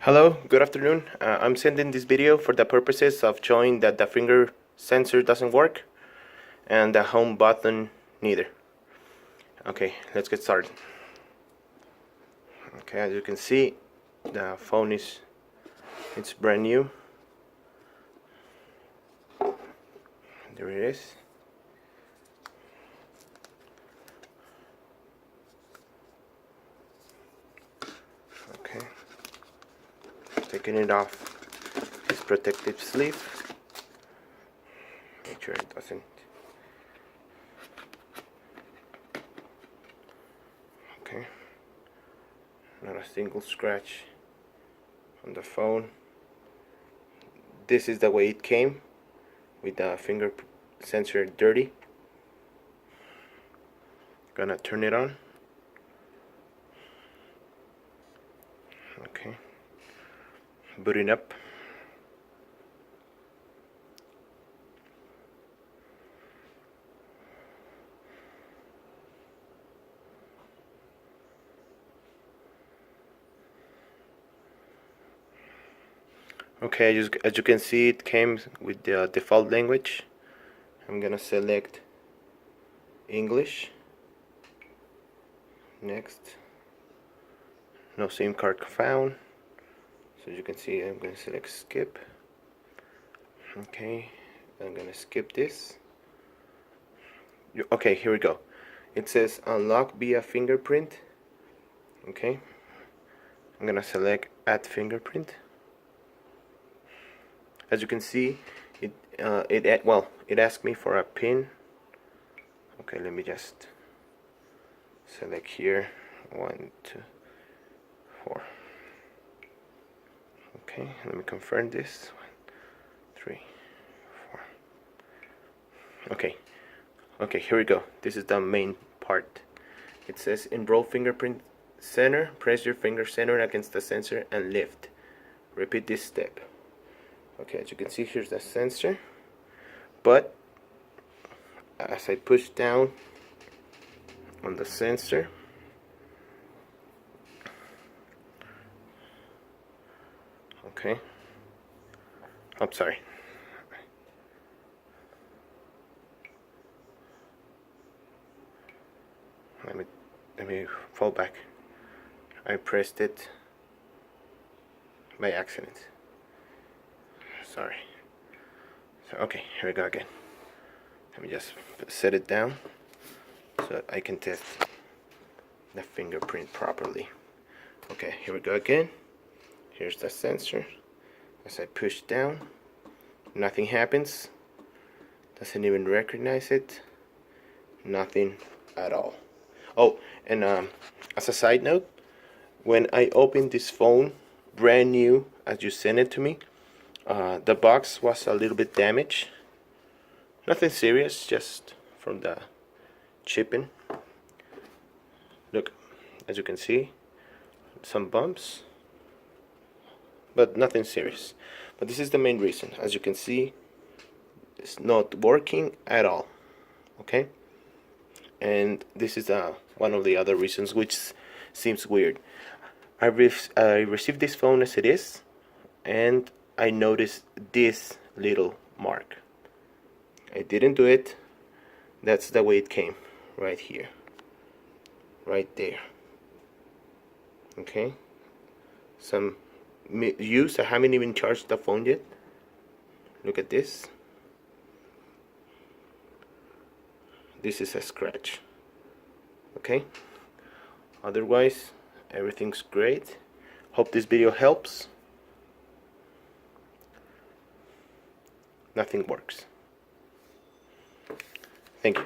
Hello, good afternoon. I'm sending this video for the purposes of showing that the finger sensor doesn't work and the home button neither. Okay, let's get started. Okay, as you can see, the phone it's brand new. There it is. Okay, taking it off its protective sleeve. Make sure it doesn't. Okay, not a single scratch on the phone. This is the way it came, with the finger sensor dirty. Gonna turn it on. Okay, booting up. Okay, as you can see, it came with the default language. I'm gonna select English. Next, no SIM card found. So as you can see, I'm gonna select skip. Okay, I'm gonna skip this. Okay, here we go. It says unlock via fingerprint. Okay, I'm gonna select add fingerprint. As you can see, it asked me for a pin. Okay, let me just select here 1, 2, 4. Okay, let me confirm this 1, 3, 4. Okay, here we go. This is the main part. It says enroll fingerprint center. Press your finger center against the sensor and lift. Repeat this step. Okay, as you can see, here's the sensor, but as I push down on the sensor, okay, I'm sorry, let me fall back. I pressed it by accident. Sorry. So, okay, here we go again. Let me just set it down so that I can test the fingerprint properly. Okay, here we go again. Here's the sensor. As I push down, nothing happens. Doesn't even recognize it. Nothing at all. Oh, and as a side note, when I opened this phone, brand new, as you sent it to me, the box was a little bit damaged. Nothing serious, just from the chipping. Look, as you can see, some bumps, but nothing serious. But this is the main reason. As you can see, it's not working at all. Okay, and this is one of the other reasons, which seems weird. I received this phone as it is, and I noticed this little mark. I didn't do it. That's the way it came, right here, right there. Okay, some use. I haven't even charged the phone yet. Look at this. This is a scratch. Okay, otherwise everything's great. Hope this video helps. Nothing works. Thank you.